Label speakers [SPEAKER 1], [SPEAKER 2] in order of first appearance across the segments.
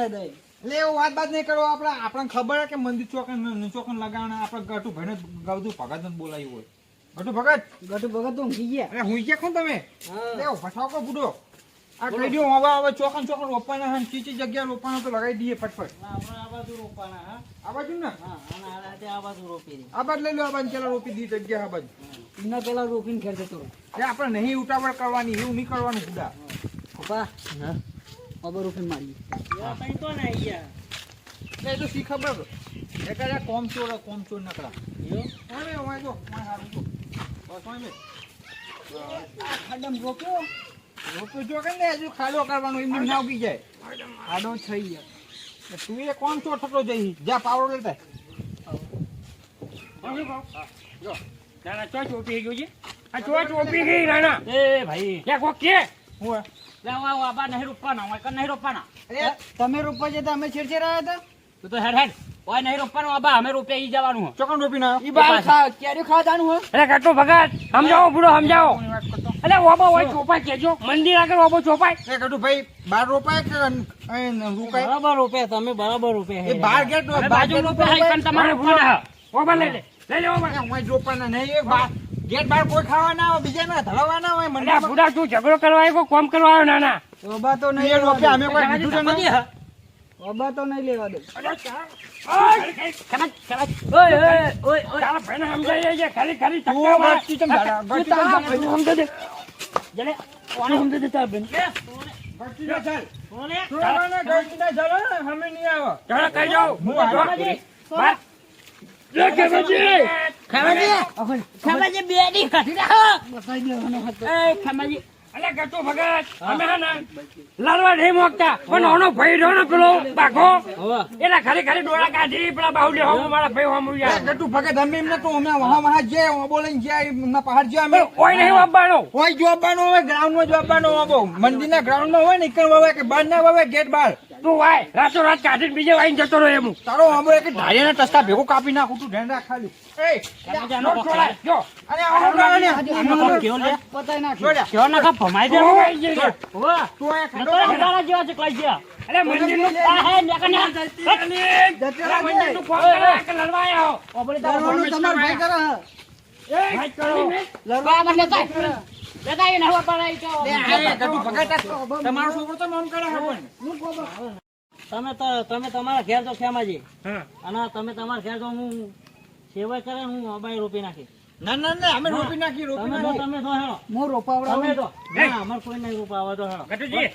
[SPEAKER 1] દે
[SPEAKER 2] એટલે એવું વાત નહીં કરો. આપણને ખબર છે કે મંદિર ચોકન લગાવવાના આપણે ગટુ ભાઈને ગવધુ ભગત બોલાવ્યું હોય. ગટુ ભગત
[SPEAKER 1] તો ઊંઘી ગયા.
[SPEAKER 2] અરે હું ક્યાં કોણ તમે
[SPEAKER 1] હા
[SPEAKER 2] ફટાકો બુડો આ કહી દો. હવે ચોકન રોપવાના છે, ચીચી જગ્યા રોપવાના તો લગાવી દઈએ ફટફટ.
[SPEAKER 1] આપણે આ બાજુ રોપવાના. હા
[SPEAKER 2] આ બાજુ ને
[SPEAKER 1] હા અને આ બાજુ રોપી દે.
[SPEAKER 2] આ બાજુ લઈ લો. આ બાજુ પેલા રોપી દી જગ્યા. આ બાજુ
[SPEAKER 1] એના પેલા રોપીને ઘેર જતો રહો.
[SPEAKER 2] આપણે નહીં ઉતાવળ કરવાની, એવું નહીં કરવાનું બુડા.
[SPEAKER 1] પપ્પા હા અબર રોપીને મારીએ. તો ને અહીંયા
[SPEAKER 2] એ તો શી ખબર એ કરે કોમ ચોર નકરા હવે હવે જો મારે હારું જો બસ હોય
[SPEAKER 1] આ ખાડમ રોપ્યો
[SPEAKER 2] જો કે ને હજુ ખાડો કરવાનો એમને ના ઉગી જાય.
[SPEAKER 1] આડો થઈ ગયા.
[SPEAKER 2] તું એ કોમ ચોર થતો જઈ જા પાવડો લેતા.
[SPEAKER 3] જો નાના ચોચ ઓપી ગયો છે. આ ચોચ ઓપી ગઈ નાના.
[SPEAKER 1] એ ભાઈ
[SPEAKER 3] યા કોક કે
[SPEAKER 2] હું
[SPEAKER 3] લાવ આબા નહીં રોપવાના હોય કે નહીં રોપવાના.
[SPEAKER 1] તમે રોપવા જતા અમે છેડછેડ આવ્યા હતા.
[SPEAKER 3] તું તો હેડ ઓય નહીં રોપવાનું આબા અમે રોપે ઈ જવાનું.
[SPEAKER 2] ચોકન રોપી ના
[SPEAKER 1] ઈ બાર ખા કેરી ખાવા જાનું હોય.
[SPEAKER 3] અરે કાટો ભગત સમજાવો બુડો સમજાવો. અરે ઓબો હોય ચોપાય કેજો મંદિર આગળ ઓબો ચોપાય.
[SPEAKER 2] એ કટુ ભાઈ બાર રોપાય કે રૂકાય?
[SPEAKER 1] બરાબર રોપે તમે બરાબર રોપે.
[SPEAKER 2] એ બાર ગેટ
[SPEAKER 3] બાજુ રોપે હાઈ પણ તમારે ભૂલા ઓબા લઈ લે ઓબા.
[SPEAKER 2] હું રોપવાના નહીં. એક બાર ગેટ બાર કોઈ ખાવા ના હોય, બીજા ના ધરાવવાના હોય. મને
[SPEAKER 3] અરે બુડા તું ઝઘડો કરવા આવ્યો કોમ કરવા આવ્યો નાના.
[SPEAKER 1] ઓબા તો
[SPEAKER 2] એ
[SPEAKER 1] નહીં
[SPEAKER 2] રોપે અમે કોઈ કીધું તો નહીં.
[SPEAKER 1] ઓબા તો નહીં લેવા દે.
[SPEAKER 3] તારા ભાઈને સમજાય છે ખાલી ખાલી
[SPEAKER 2] તું ગસ્તી ચમ ઝાડા, ગસ્તી ચમ ઝાડા.
[SPEAKER 3] સમજાય દે જલે કોને સમજાય દે તારા ભાઈને.
[SPEAKER 2] ગસ્તી ના ઝાડ. ચોરાના ગસ્તી ના ઝાડ હે, હમે નહીં આવે.
[SPEAKER 3] ચાલો કઈ જાઓ
[SPEAKER 2] હું
[SPEAKER 3] ખાવાજી વાત લે ખાવાજી ખાવાજી બેડી કાઢી રાખો.
[SPEAKER 1] બતાઈ દેવાનો હતો.
[SPEAKER 3] એ ખાવાજી અલે ગટો ભગત અમે હે ને લાલવા નહીં મોકતા પણ ઓનો ભાઈ રહ્યો ને પેલો બાઘો એના ખાલી ખાલી ડોળા કાઢી પેલા બાહુડે હોમ મારા ભાઈ હોમ
[SPEAKER 2] એ ગટુ ભગત અમે એમને તો અમે વહા જે બોલીને જ્યાં એમના પહાડ જ્યાં અમે
[SPEAKER 3] કોઈ નહીં વાપવાનો
[SPEAKER 2] હોય જોવાનું હોય, ગ્રાઉન્ડમાં જોવાનું હોય. મંદિરના ગ્રાઉન્ડમાં હોય ને ઈકણ વાવે કે બાર ના વાવે ગેટ બાર.
[SPEAKER 3] તું વાય રાતો રાત કાઢીને બીજે વાઈને જતો રહ્યો એમ.
[SPEAKER 2] તારો હમણાં એક ધારિયાના ટસકા ભેગું કાપી નાખું. તું ધ્યાન રાખ ખાલી. એ
[SPEAKER 3] નો છોડાય જો
[SPEAKER 2] અરે આવો ને
[SPEAKER 3] કેવો લે
[SPEAKER 1] પતાઈ નાખ્યો.
[SPEAKER 2] છોડ્યા.
[SPEAKER 3] કેવો ના ભમાઈ દે હોવા
[SPEAKER 2] તું અહીંયા ખાડો
[SPEAKER 3] જેવા છે કઈ છે. અરે મંદિરનું આ હે નેકા ને મંદિરનું ફોન કરા કે લડવા આવો ઓબળી
[SPEAKER 1] લડવાનું તમારો ભાઈ કરે હે.
[SPEAKER 3] એ ભાઈ કરો
[SPEAKER 1] લડવા
[SPEAKER 3] મને લેતા એને હવા પડાઈ તો
[SPEAKER 2] એ ગટુ ભગત તમારો છોકરો તો નામ કરે છે પણ
[SPEAKER 1] તમે તમારા ઘેર તો ખેમાજી
[SPEAKER 3] હા
[SPEAKER 1] અને તમે તમારા ઘેર તો હું સેવા કરે હું મોબાઈલ રોપી નાખી.
[SPEAKER 2] ના ના ના અમે રોપી નાખી
[SPEAKER 1] તમે તો હેલો હું રોપાવડા તમે તો ના અમાર કોઈ નહીં રોપાવા તો હેલો
[SPEAKER 3] ગટુજી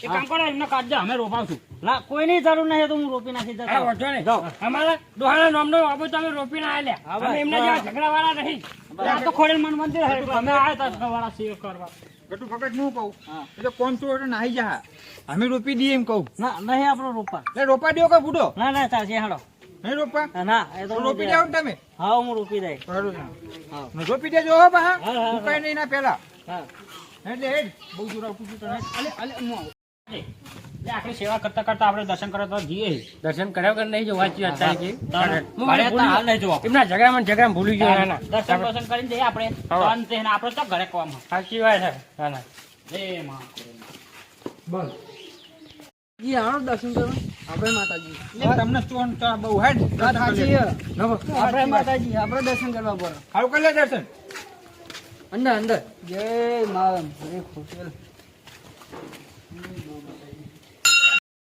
[SPEAKER 3] એક કામ કરો એમને કાઢજો અમે રોપાવશું.
[SPEAKER 1] ના કોઈ નહીં જરૂર નહીં તો હું રોપી નાખી
[SPEAKER 3] હા
[SPEAKER 1] જતા.
[SPEAKER 3] વાંધો નહીં અમારા દોહાના નામનો આબુ તમે રોપીને આલ્યા અમે એમના જેવા ઝઘડા વાળા નહીં. આ તો ખોડેલ મન મંદિર હે તમે આયા તા સવાળા સેવ કરવા.
[SPEAKER 2] ગટુ ભગત નું કહું
[SPEAKER 1] હા.
[SPEAKER 2] એટલે કોણ ચોર નાહી જા અમે રોપી દઈએ એમ કહું.
[SPEAKER 1] ના નહીં આપણો રોપા.
[SPEAKER 2] એટલે રોપા દો કે બુડો
[SPEAKER 1] ના ના ચાલશે હેલો.
[SPEAKER 2] નહીં રોપા
[SPEAKER 1] ના એ તો
[SPEAKER 2] રોપી જાવ ને તમે.
[SPEAKER 1] હા હું રોપી દઈ.
[SPEAKER 2] હા રોપી દેજો હો બા.
[SPEAKER 1] હા, હા.
[SPEAKER 2] કઈ નહીં ના પેલા
[SPEAKER 1] હા
[SPEAKER 2] એટલે હેડ બહુ દૂર આવતું છું તને.
[SPEAKER 1] અલે હું આવું.
[SPEAKER 3] એટલે આખરી સેવા કરતા કરતા આપણે દર્શન કરવા તો જઈએ. દર્શન કર્યા વગર નહીં જોવા છીએ અત્યારે
[SPEAKER 1] હાલ નહીં જોવા.
[SPEAKER 3] એમના ઝઘડામાં ભૂલી ગયો નાના.
[SPEAKER 1] દર્શન દર્શન કરીને જઈએ આપણે શાંતિ ને આપણે તો ઘરે કોમ
[SPEAKER 3] સાચી વાત છે નાના.
[SPEAKER 1] જય માં
[SPEAKER 2] બોલ
[SPEAKER 1] જી આવો દર્શન કરવા આપણે માતાજી.
[SPEAKER 2] તમને ચોન ચા બહુ હેડ
[SPEAKER 1] વાત સાચી છે.
[SPEAKER 2] નવો
[SPEAKER 1] આપણે માતાજી આપણે દર્શન કરવા પડે.
[SPEAKER 2] હારું કરી લે દર્શન.
[SPEAKER 1] અંદર અંદર જય મા હરે ખુશેલ.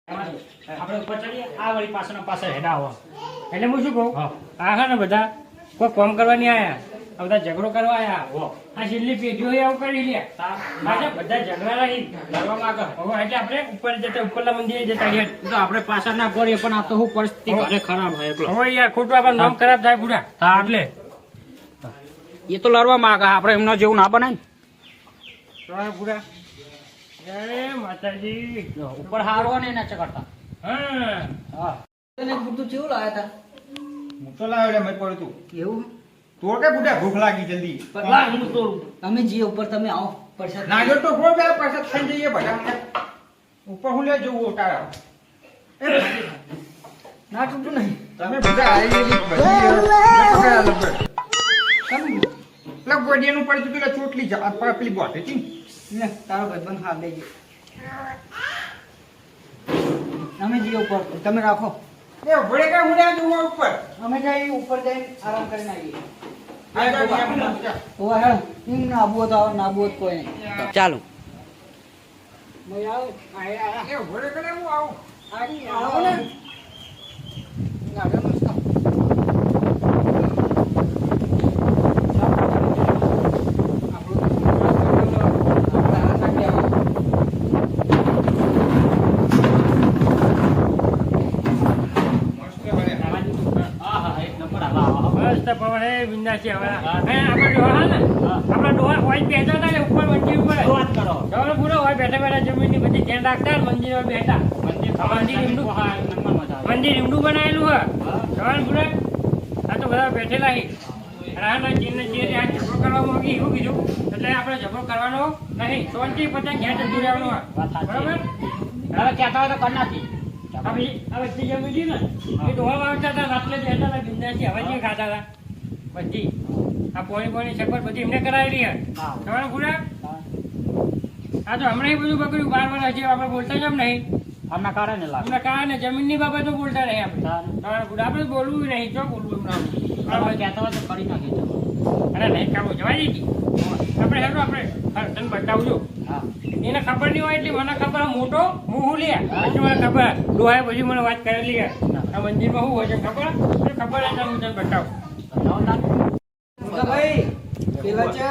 [SPEAKER 3] આપણે ઉપર ચડીએ આ વળી પાછળ પાછળ હેડા આવો એટલે હું શું કહું આ હા ને બધા કોઈ કામ કરવા નહીં આયા આ બધા ઝઘડો કરવા આયા આ છેલ્લી પેઢીઓ આવું કરી લે પાછા બધા ઝઘડા રહી લડવા માંગે હવે એટલે આપણે ઉપર જતા ઉપરલા મંદિરે જતા રહ્યા
[SPEAKER 1] તો આપણે પાછા ના કરીએ પણ આ તો હું પરિસ્થિતિ ઘરે ખરાબ હોય એટલો.
[SPEAKER 3] હવે યાર ખોટું આપણું નામ ખરાબ થાય બુડા હા એટલે
[SPEAKER 1] એ તો લડવા માંગે આપણે એમનો જેવું ના બનાય
[SPEAKER 3] તો બુડા જય માતાજી
[SPEAKER 1] ઉપર હારો ને એના ચકડતા.
[SPEAKER 3] હા
[SPEAKER 1] હા એને બધું કેવું લાયા હતા
[SPEAKER 2] હું તો લાવ્યો લે મેં પડ્યું તું.
[SPEAKER 1] એવું
[SPEAKER 2] તોડ કે બુડા ભૂખ લાગી જલ્દી.
[SPEAKER 1] લાવ હું તોડું. તમે જે ઉપર તમે આવો પરસાદ
[SPEAKER 2] નાગર તો ફોડ બે પાછા થઈ જઈએ બધા. ઉપર હું લે જવું તારા.
[SPEAKER 1] ના તૂટું નહીં.
[SPEAKER 2] તમે બધા આવી બધી લગવડિયાનું પડતું પેલા ચોટલી પેલી બોટ હતી
[SPEAKER 1] લે તારો ભાઈબંધ હાલ દેજે. અમે જઈએ ઉપર તમે રાખો
[SPEAKER 2] એ ભોળે કઈ ઉડ્યા ડોહા ઉપર
[SPEAKER 1] અમે જઈએ ઉપર જઈને આરામ કરીને આવીએ
[SPEAKER 2] આ જા એમ
[SPEAKER 1] તો હેડ એમ ના આબુ તો ના આબુ કોઈ નહીં ચાલો મેં આવો
[SPEAKER 2] એ ભોળે કઈ હું આવું
[SPEAKER 1] આવો ને ગાડો મસ્ત
[SPEAKER 3] મસ્ત પવન હે બિંદાસી હવે આપણે ડોહા ને આપણા ડોહા હોય બેઠા હતા ને ઉપર મંદિર ઉપર વાત કરો ચાલો પૂરો હોય બેઠા બેઠા જમીનની બધી ધ્યાન રાખતા મંદિર પર બેઠા મંદિર ઈમડું બનાવેલું હે ચાલો પૂરો આ તો બધા બેઠેલા હી રાના ચીન જે આ ઝઘડો કરવા માંગી એવું કીધું એટલે આપણે ઝઘડો કરવાનો નહીં શાંતિ પતંગ ઘેર જતું રહેવાનું બરાબર હવે કહેતા હોય તો કરી નાખી હવે જે જમી ને એ ડોહા વાવતા હતા રાત્રે બેઠા હતા બિંદાસી હવે જે ખાતા હતા બધી આ પોણી સગવડ બધી એમને કરાવેલી હે તમારા પૂરા આ તો હમણાં એ બધું બગડ્યું 12 વર્ષ છે આપણે બોલતા જ નહીં
[SPEAKER 1] હમણાં કારણે
[SPEAKER 3] જમીનની બાબતો બોલતા નહીં આપણે તમારા પૂરા આપણે બોલવું નહીં જો બોલવું હમણાં કહેતા હોય તો કરી નાખી અરે નહીં કાઢવું જવા દીધી આપણે હેરો આપણે તને બતાવજો એને ખબર નહીં હોય એટલે મને ખબર મોટો હું લે પછી મને ખબર ડોહાએ પછી મને વાત કરેલી આ મંદિરમાં શું હોય છે ખબર હું તને બતાવું
[SPEAKER 1] ભાઈ પેલા છે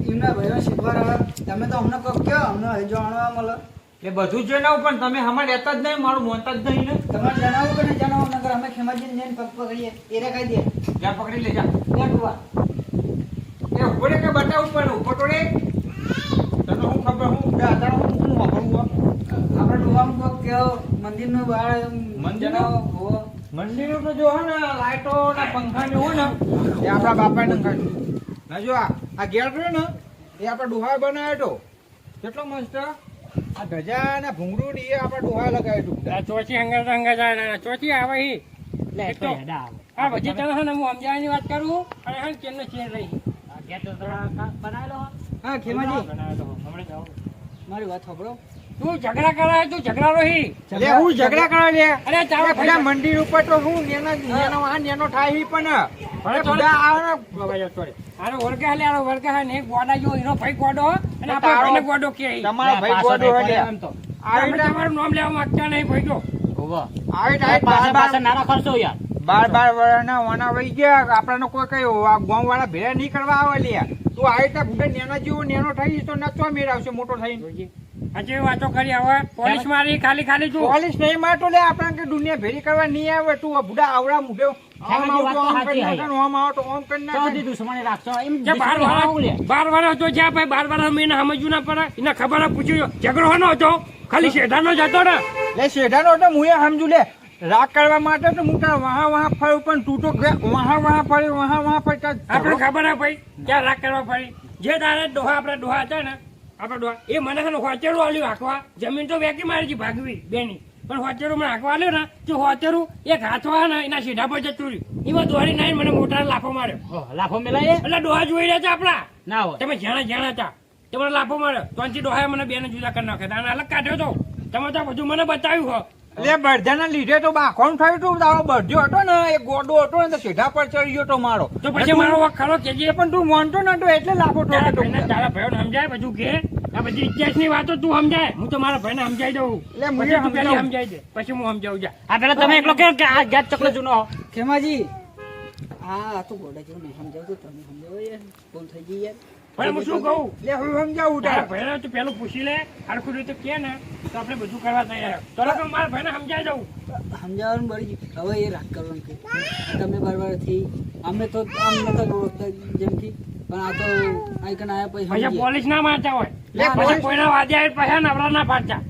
[SPEAKER 1] એમના ભાઈઓ શીખવા રહ્યા તમે તો અમને કહો કે અમને હજુ જાણવા મળે
[SPEAKER 2] એ બધું જણાવું પણ તમે હમણાં રહેતા જ નહીં મારું મોનતા જ નહીં ને
[SPEAKER 1] તમારે જણાવું કે નહીં જણાવો નગર અમે ખેમાજીને જઈને પગ પકડીએ એને કહી દે
[SPEAKER 2] જ્યાં પકડી લેજા
[SPEAKER 1] ત્યાં ડુવા
[SPEAKER 2] એ ભોળે કે બતાવું પણ ઉપર તો રે તને હું ખબર હું દાદા હું વાપરું
[SPEAKER 1] આપણે ડુવામાં પગ કેવો મંદિરનું બહાર
[SPEAKER 2] મંદિરનું?
[SPEAKER 1] જણાવો
[SPEAKER 2] મંદિર તો જો હે ને લાઈટો ને પંખા ને હોય ને એ આપણા બાપા ને નખાયું ના જો આ ગેટ રહ્યો ને એ આપણા ડોહા બનાવ્યો તો કેટલો મસ્ત આ ધજા ને ભૂંગળું ને એ આપણા ડોહા લગાવ્યું હતું
[SPEAKER 3] આ ચોથી હંગા જાય ચોથી આવે હી હા પછી તને છે ને હું સમજાવવાની વાત કરું અને હા કેમને ચેર રહી
[SPEAKER 1] બનાવેલો હા ખેમાજી
[SPEAKER 3] હમણાં જાઓ
[SPEAKER 1] મારી વાત સાંભળો
[SPEAKER 3] તું ઝઘડા કરાય તું ઝઘડા રહી
[SPEAKER 2] એટલે હું ઝઘડા કરવા લે
[SPEAKER 3] અરે તારો
[SPEAKER 2] એ બધા મંદિર ઉપર તો હું નેનો થાય ઈ પણ અરે બધા આવે ને
[SPEAKER 3] આનો વર્ગ હાલે આનો વર્ગ હા ને એક ગોડા જો એનો ભાઈ ગોડો અને આપણો ભાઈને ગોડો કે
[SPEAKER 2] તમારો ભાઈ ગોડો હલે
[SPEAKER 3] આપણે તમારું નામ લેવા માંગતા નહીં ભાઈ જો
[SPEAKER 2] બાર વર્ષના વાના વહી ગયા આપણને કોઈ કઈ ગામ વાળા ભેળા નહીં કરવા આવે લે તું આવી રીતે ભૂડે નેના જેવો નેનો થઈ તો નચવા મેળવશે મોટો થઈને
[SPEAKER 3] હજી વાતો કરી હવે પોલીસ મારી ખાલી તું
[SPEAKER 2] પોલીસ નહીં મારતો લે આપણે કે દુનિયા ભેરી કરવા નહીં આવે તું ભૂડા આવડા મુઢે
[SPEAKER 3] બાર વર્ષ તો જ્યાં ભાઈ 12 વર્ષ મેં સમજવું ના પડે એને ખબર પૂછ્યું ઝઘડો નો હતો ખાલી શેઠાનો જ હતો ને
[SPEAKER 2] લે શેઠાનો તો હું એ સમજુ લે રાગ કરવા માટે તો હું તાર વહા ફર્યું પણ તું તો વહા ફરી
[SPEAKER 3] આપણે ખબર હે ભાઈ ક્યાં રાગ કરવા ફરી જે તારે ડોહા આપડા ડોહા હતા ને આપડા ડોહા એ મને હોચેરું આલ્યું હાંકવા જમીન તો વેકી મારી છે ભાગવી બેની પણ હોચેરું મને હાંકવા આલ્યું ને તો હોચેરું એક હાથવા ને એના સીધા પર જતું રહ્યું એમાં દોડી નાઈ મને મોટા લાફો માર્યો
[SPEAKER 1] લાફો મેલાય
[SPEAKER 3] એટલે ડોહા જોઈ રહ્યા હતા આપડા
[SPEAKER 1] ના હોય
[SPEAKER 3] તમે જાણા હતા તમારે લાફો માર્યો ત્યાંથી ડોહાએ મને બેને જુદા કરી નાખ્યા અને અલગ કાઢ્યો તો તમે તો બધું મને બતાવ્યું હો
[SPEAKER 2] એટલે બળજાના લીધે તો બાખોન થયું તું તારો બળજો હતો ને એ ગોડો હતો ને તો સીધા પર ચડી ગયો તો મારો
[SPEAKER 3] તો પછી મારો વખ ખરો કેજે
[SPEAKER 2] પણ તું માનતો નતો એટલે લાફો ઠોકે
[SPEAKER 3] તારા ભાઈઓને સમજાય બધું કે આ બધી ઇતિહાસની વાતો તું સમજાય હું તો મારા ભાઈને સમજાઈ દઉં
[SPEAKER 2] એટલે
[SPEAKER 3] પછી તું પહેલી સમજાઈ દે પછી હું સમજાવું જા
[SPEAKER 1] આ પેલા તમે એકલો કે આ ગેસ ચકલો જૂનો ખેમાજી આ તો ગોડા જેવું નહીં સમજાવતો તમે સમજાવો યાર ભૂલ થઈ ગઈ યાર
[SPEAKER 3] પણ હું શું કહું
[SPEAKER 2] લે હું સમજાવું
[SPEAKER 3] તારા ભાઈને તું પેલું પૂછી લે હરખું રીતે કે ને તો આપણે બધું કરવા તૈયાર ચલો કે મારા ભાઈને સમજાઈ દઉં
[SPEAKER 1] સમજાવવાનું બળી ગયું હવે એ રાગ કરવાનું કે તમે બરાબરથી અમે તો આમ નતા ઓળખતા જેમ કે પણ આ તો આઈકન આયા
[SPEAKER 3] પછી પોલીસ ના મારતા હોય પછી કોઈના વાદે આવે પછી નવરા ના પાડતા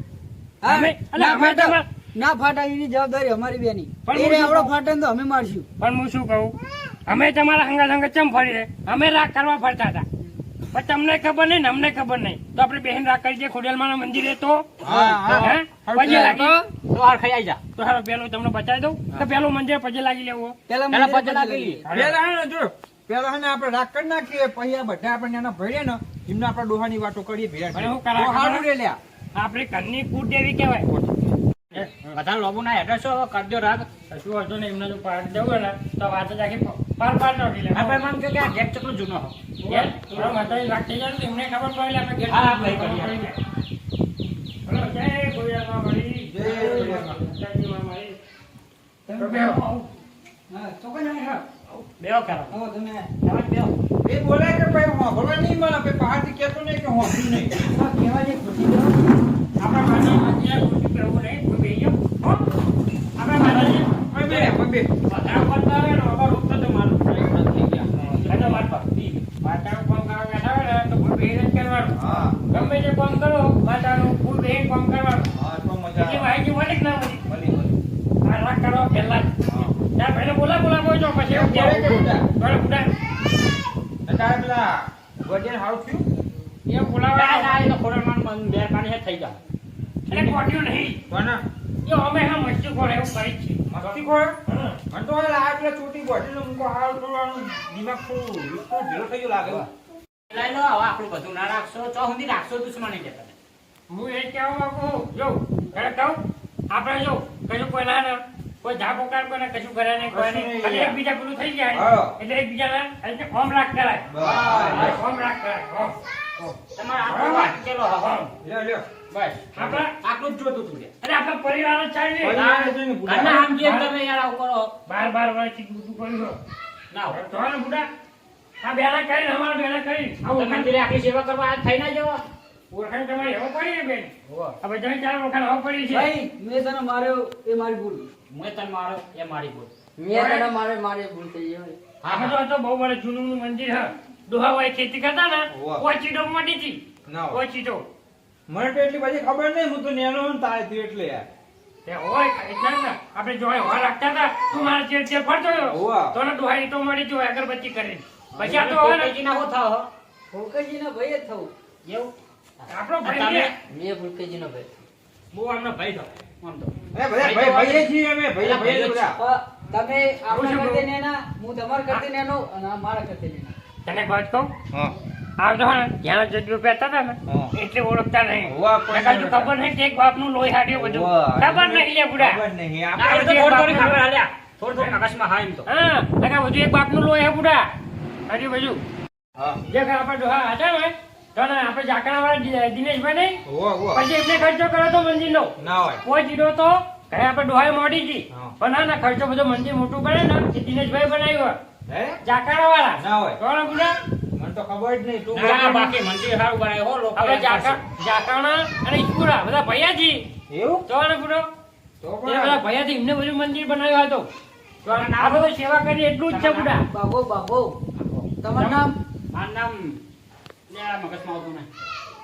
[SPEAKER 1] ના ફાટા એની જવાબદારી અમારી બેની પણ આપણો ફાટે તો અમે મારશું
[SPEAKER 3] પણ હું શું કહું અમે તમારા હંગા ચમ ફરી રે અમે રાગ કરવા ફરતા હતા પણ તમને ખબર નહીં ને અમને ખબર નહીં તો આપણે બહેન રાગ કરી દઈએ ખોડિયાલમાં મંદિરે તો પછી લાગી તો હાર ખાઈ જા તો હારો પેલો તમને બતાવી દઉં તો પેલું મંદિર પછી લાગી લેવું
[SPEAKER 1] પેલા પગે લાગી
[SPEAKER 2] પેલા ને આપણે રાગ કરી નાખીએ પછી આ બધા આપણે એના ભળીએ ને એમને આપણે ડોહાની વાતો કરીએ ભેળા
[SPEAKER 3] આપણે ઘરની કૂટ દેવી કહેવાય
[SPEAKER 4] વધારે લોબુ ના એડ્રેસ કરજો રાગ.
[SPEAKER 3] કશું હતું ને એમને જો પાડ દેવું ને તો વાત જ આખી પાર પાર નાખી લે.
[SPEAKER 4] આપણે મને કહે કે આ ગેટ કેટલો જૂનો હો.
[SPEAKER 3] યાર થોડો માતાજી લાગ થઈ જાય ને એમને ખબર પડે એટલે આપણે ગેટ
[SPEAKER 4] હા, ભાઈ, કરીએ.
[SPEAKER 3] બોલો જય ગોળિયામાં મળી.
[SPEAKER 2] જય ગોળિયામાં.
[SPEAKER 3] માતાજીમાં મળી.
[SPEAKER 1] તમે
[SPEAKER 3] બેહો.
[SPEAKER 1] હા ચોકન જાય હા
[SPEAKER 4] બેહો કરો.
[SPEAKER 1] આવો તમે
[SPEAKER 4] તમે બેહો.
[SPEAKER 2] એ બોલાય કે ભાઈ હોભળવા નહીં મળે ભાઈ બહારથી કહેતો નહીં કે હોભળ્યું નહીં.
[SPEAKER 1] હા કેવા જે ખુશી દો
[SPEAKER 3] આપણા માતાજી અત્યારે ખુશી કરવું નહીં કોઈ બેહી જાઓ. હો આપણા માતાજી
[SPEAKER 2] ભાઈ બે ભાઈ બે.
[SPEAKER 3] વધારે પડતા આવે ને આવા રોકતા તો મારું થઈ ગયા. એટલે વાત ભક્તિ માતાનું કામ કરવા બેઠા હોય ને તો ફૂલ બેહીને જ કરવાનું.
[SPEAKER 2] હા
[SPEAKER 3] ગમે તે કામ કરો માતાનું ફૂલ બેહીને કામ કરવાનું.
[SPEAKER 2] હા તો મજા
[SPEAKER 3] એટલી
[SPEAKER 2] આવે.
[SPEAKER 3] માહિતી મળી કે ના મળી?
[SPEAKER 2] મળી મળી.
[SPEAKER 3] આ રાગ કરવા પહેલા જ.
[SPEAKER 2] હા.
[SPEAKER 3] ત્યાં પહેલા બોલાવો છો પછી એવું
[SPEAKER 2] બોલે કે
[SPEAKER 3] કહેવું.
[SPEAKER 2] બધા?
[SPEAKER 3] બોલે બુડા.
[SPEAKER 2] તારે પેલા વજન હારું થયું?
[SPEAKER 3] એ બોલાવા
[SPEAKER 4] ના, ના, એ તો ખોરાકમાં મન બે પાણી હેઠ થઈ જાય.
[SPEAKER 3] એટલે કોટ્યું નહીં.
[SPEAKER 2] કોના?
[SPEAKER 3] એ અમે હા મસ્તી ખોરે એવું કરી જ છે.
[SPEAKER 2] મસ્તી ખોર?
[SPEAKER 3] હા.
[SPEAKER 2] મને તો આ પેલા ચોટી બોડીનો મૂકો હારું થોડું આમ દિમાગ થોડું વિસ્તૃત ઢીલો થઈ ગયો લાગે.
[SPEAKER 4] લઈ લો હવે આપણું બધું ના રાખશો ચો સુધી રાખશો દુશ્મની જતા.
[SPEAKER 3] હું એ કહેવા માંગુ જો ઘરે કહું આપણે જો કશું કોઈના ને કોઈ ઝાપોકાર કોઈને કશું કરે નહીં કોઈ નહીં
[SPEAKER 2] કશું નહીં.
[SPEAKER 3] ખાલી એકબીજા પેલું થઈ જાય
[SPEAKER 2] હા.
[SPEAKER 3] એટલે એકબીજાના એટલે હોમ રાખ કરાય
[SPEAKER 2] બસ.
[SPEAKER 3] હોમ રાખ કરાય હોમ.
[SPEAKER 4] તમારે આટલું વાંચેલો હવે.
[SPEAKER 2] લ્યો લ્યો.
[SPEAKER 4] બસ
[SPEAKER 3] આપણા
[SPEAKER 4] આટલું જ જોતું તું લે.
[SPEAKER 3] અને આપણા પરિવાર જ ચાલી
[SPEAKER 2] પરિવાર જ ને બુડા.
[SPEAKER 4] ઘરના આમ જેમ તમે યાર આવું કરો.
[SPEAKER 3] 12 વર્ષથી બધું કર્યું
[SPEAKER 4] ના હોય.
[SPEAKER 3] તો ને બુડા આ બેના કરીને અમારા બેના કરીને
[SPEAKER 4] તમે મંદિરે આખી સેવા કરવા આજ થઈ ના જવો.
[SPEAKER 3] ઓળખાણ તમારી હવે પડી ને બેન
[SPEAKER 4] હોવે.
[SPEAKER 3] હવે જઈ ચાર ઓળખાણ હવે પડી છે
[SPEAKER 1] ભાઈ મેં તને માર્યો એ મારી ભૂલ
[SPEAKER 4] મેં તને મારો એ મારી ભૂલ.
[SPEAKER 1] મેં તને મારી ભૂલ થઈ ગઈ
[SPEAKER 3] આપણે તો બહુ વર્ષ જૂનું મંદિર હ દોહાવાય ખેતી કરતા ને
[SPEAKER 2] હોવે.
[SPEAKER 3] ઓછી ડોબ મટી હતી
[SPEAKER 2] ના હોય.
[SPEAKER 3] ઓછી તો
[SPEAKER 2] મને તો એટલી બધી ખબર નહીં હું તો નેનો હું તારે થી એટલે યાર.
[SPEAKER 3] તે હોય એટલે ને આપણે જો હવા રાખતા હતા તું મારા ચેર ચેર ફરતો
[SPEAKER 2] હોવે.
[SPEAKER 3] રહ્યો તો ને દોહાઈ તો મળી જો અગરબત્તી કરી પછી આ તો હવે ને
[SPEAKER 4] કોકઈજી ના શું થાવ હો?
[SPEAKER 1] ભૂલકેજીનો ભાઈ જ થવું
[SPEAKER 4] એવું?
[SPEAKER 3] આપણો ભાઈ
[SPEAKER 4] તમે-
[SPEAKER 3] રે.
[SPEAKER 1] મેં ભૂલકેજીનો ભાઈ
[SPEAKER 4] બહુ આમનો ભાઈ થો. આમ તો.
[SPEAKER 2] એ બધા ભાઈ ભાઈએ છીએ અમે ભાઈએ ભાઈએ જ બધા.
[SPEAKER 1] તમે
[SPEAKER 3] હું
[SPEAKER 1] આપણા
[SPEAKER 3] શું
[SPEAKER 1] કરતે
[SPEAKER 3] કહું?
[SPEAKER 1] નેના હું તમારા કરતે નેનો અને આ મારા કરતે નેના
[SPEAKER 3] તને એક વાત કહું
[SPEAKER 2] હા.
[SPEAKER 3] આ તો ને જ્યાં જગ્યો પહેરતા હતા ને
[SPEAKER 2] હા.
[SPEAKER 3] એટલે ઓળખતા નહીં
[SPEAKER 2] હોવે, કોઈ
[SPEAKER 3] નકર તો
[SPEAKER 2] નહીં
[SPEAKER 3] ખબર નહીં કે એક બાપનું લોહી હાડ્યું બધું
[SPEAKER 2] હોવે.
[SPEAKER 3] ખબર નહીં લે બુડા
[SPEAKER 2] ખબર નહીં.
[SPEAKER 4] ના, એ તો થોડી થોડી ખબર હાલ્યા. થોડી થોડી આકાશમાં હા એમ તો.
[SPEAKER 3] હા નકર બધું એક બાપનું લોહી હે બુડા હજી બધું
[SPEAKER 2] હા.
[SPEAKER 3] જે કે આપણે ડોહા હતા ને તો ને આપણે ઝાકડાવાળા દિનેશભાઈ નહીં
[SPEAKER 2] હોવે, હોવે.
[SPEAKER 3] પછી એમને ખર્ચો કર્યો તો મંદિરનો
[SPEAKER 2] ના હોય.
[SPEAKER 3] કોઈ જીડો તો ઘરે આપણે ડોહાએ મોડી હતી
[SPEAKER 2] હા.
[SPEAKER 3] પણ ના ખર્ચો બધો મંદિર મોટું કરે ને એ દિનેશભાઈ બનાવ્યું
[SPEAKER 2] હે?
[SPEAKER 3] ઝાકડાવાળા
[SPEAKER 2] ના હોય.
[SPEAKER 3] તો ને બુડા
[SPEAKER 2] મને તો ખબર જ નહીં. તું
[SPEAKER 4] ના, ના, બાકી મંદિર સારું બનાવ્યું હો લોકો.
[SPEAKER 3] આપણે ઝાકણા અને ઈસપુરા બધા ભૈયાજી
[SPEAKER 2] એવું?
[SPEAKER 3] તો ને બુડો
[SPEAKER 2] તો
[SPEAKER 3] એ બધા
[SPEAKER 2] પણ
[SPEAKER 3] ભૈયાથી એમને બધું મંદિર બનાવ્યું હતું તો આપણે તો સેવા કરી એટલું જ છે બુડા
[SPEAKER 1] બાબો તમારું નામ
[SPEAKER 4] આ નામ લે, આ મગજમાં આવતું નહીં.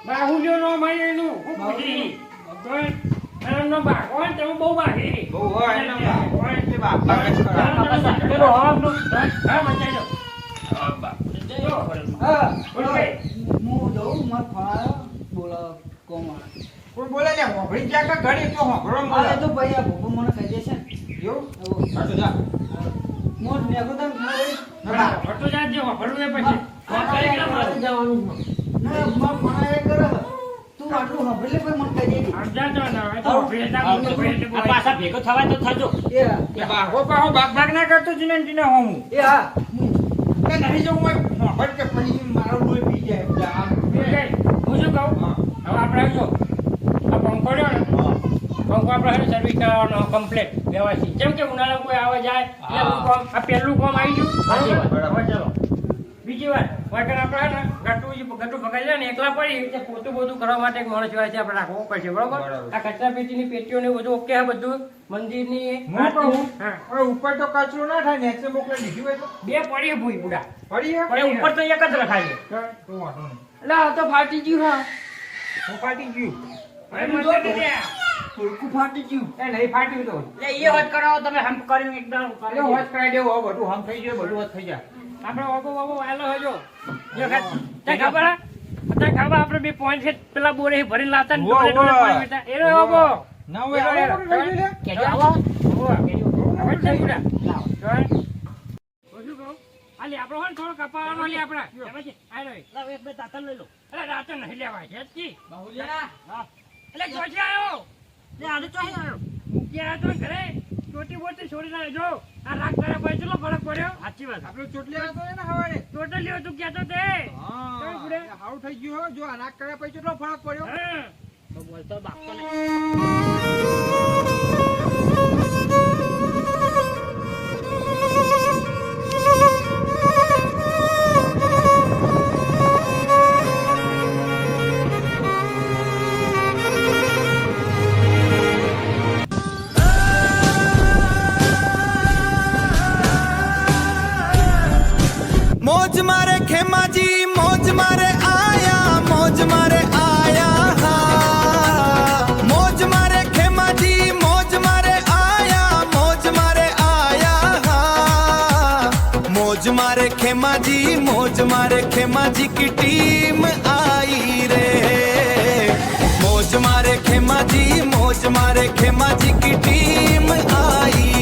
[SPEAKER 3] બાહુલ્યો નો મારી એનું ખૂબ ખુશી તો એમનો ભગવાન તમે બહુ બાકી
[SPEAKER 2] બહુ હોય એના માં. એટલે બાપ બાપ જ કરાવે.
[SPEAKER 3] પેલો હવાનું હા બચાઈ દો
[SPEAKER 1] હા
[SPEAKER 3] ઓકે.
[SPEAKER 1] હું જઉં માર ફાળા બોલાવ કોમ
[SPEAKER 2] કોઈ બોલે ને હોભળી ગયા કે ઘડી તો હોભળો
[SPEAKER 1] હા એ
[SPEAKER 2] મળે.
[SPEAKER 1] તો ભાઈ આ ભૂપો મને કહી દેશે ને
[SPEAKER 2] એવું?
[SPEAKER 1] એવું.
[SPEAKER 2] હા તો જા.
[SPEAKER 1] મોટ મેઘો તને ભાઈ
[SPEAKER 2] ના,
[SPEAKER 3] ભરતો જાજો ભરવું એ પછી
[SPEAKER 1] જવાનું ના માર ફાળા એ કરે તું આટલું સાંભળી લે ભાઈ મને કહી દેજે
[SPEAKER 3] અડધા તો ના હોય તો ભેટા
[SPEAKER 4] આ તો- આ પાછા ભેગો થવાય તો થજો.
[SPEAKER 1] એ હા
[SPEAKER 2] કે બાહો બાહો બાગ બાગ ના કરતો જીને હોમું.
[SPEAKER 1] એ હા
[SPEAKER 2] કે નહીં જવું હોય હોભળ કે પછી મારો લોહી પી જાય. એટલે આમ.
[SPEAKER 3] હું શું કહું
[SPEAKER 2] હા.
[SPEAKER 3] હવે આપણે જો આ પંખો રહ્યો ને પંખો આપણે છે સર્વિસ કરાવવાનો કમ્પ્લીટ વ્યવસ્થિત જેમ કે ઉનાળામાં કોઈ આવે જાય એટલે
[SPEAKER 2] હા.
[SPEAKER 3] કામ આ પહેલું કામ આવી ગયું
[SPEAKER 4] સાચી વાત.
[SPEAKER 3] બરાબર હવે ચાલો બીજી વાત વગર આપણે છે ને ગટું ભગાઈ જાય ને એકલા પડી એટલે પોતું બધું કરવા માટે એક માણસ હોય છે આપણે રાખવું પડશે બરોબર
[SPEAKER 2] બરાબર.
[SPEAKER 3] આ કચરા પેટીની પેટીઓ ને બધું ઓકે બધું મંદિરની
[SPEAKER 2] હું કહું,
[SPEAKER 3] હા
[SPEAKER 2] હવે ઉપર તો કચરો ના થાય નીચે મોકલી દીધી હોય તો
[SPEAKER 3] બે પડી ભૂઈ બુડા
[SPEAKER 2] પડી હે?
[SPEAKER 4] પણ એ ઉપર તો એક જ રખાય છે.
[SPEAKER 2] તો વાંધો નહીં.
[SPEAKER 1] એટલે આ તો ફાટી ગયું હા
[SPEAKER 2] હું ફાટી ગયું.
[SPEAKER 3] અરે મજા નથી આ.
[SPEAKER 1] ફૂલકું ફાટી ગયું
[SPEAKER 2] એ નહીં ફાટ્યું તો
[SPEAKER 4] એટલે એ વાત કરાવો તમે હમ કરીને એકદમ
[SPEAKER 2] એટલે હોજ કરાવી દેવું હવે બધું હમ થઈ ગયું બધું હોજ થઈ જાય.
[SPEAKER 3] આપણે ઓબો ઓબો વાયલો હજો જો તને ખબર હે? તને ખબર આપણે બે પોઈન્ટ છે પેલા બોરે ભરીને લાવતા ને
[SPEAKER 2] ઉવ્વ,
[SPEAKER 3] ડોલે ડોલે
[SPEAKER 2] ઉવ્વ.
[SPEAKER 3] પાણી પીતા. એનો ઓબો
[SPEAKER 2] ના હોય આવું બધું થઈ ગયું લે?
[SPEAKER 4] કેજો આવો.
[SPEAKER 3] હવે છે બુડા. જોય. હું શું કહું? આલી આપણો હોય ને થોડો કપાવાનો આલી આપણા. પછી આ રહ્યો.
[SPEAKER 4] લાવ એક બે તાતણ લઈ લો.
[SPEAKER 3] અરે રાતે નહીં લેવાય છે જી.
[SPEAKER 1] બાહુલિયા
[SPEAKER 3] એટલે જોજે આવ્યો.
[SPEAKER 4] લે, આને ચોહી આવ્યો.
[SPEAKER 3] ગયા તો ઘરે ચોટી બોટી છોડી ના જો આ રાગ કર્યા પછી કેટલો ફરક પડ્યો સાચી વાત
[SPEAKER 2] આપણે ચોટલી આવતો ને હવારે
[SPEAKER 3] ટોટલી તું કહેતો તે
[SPEAKER 2] હા
[SPEAKER 3] બુડે?
[SPEAKER 2] હારું થઈ ગયું હો. જો આ નાક કર્યા પછી કેટલો ફરક પડ્યો
[SPEAKER 3] હા.
[SPEAKER 4] તો બોલતો બાપતો નહીં.
[SPEAKER 5] मौज मारे खेमा जी मौज मारे आया हाँ। मौज मारे खेमा जी मौज मारे आया हाँ। मौज मारे खेमा जी की टीम आई रे। मौज मारे खेमा जी की टीम आई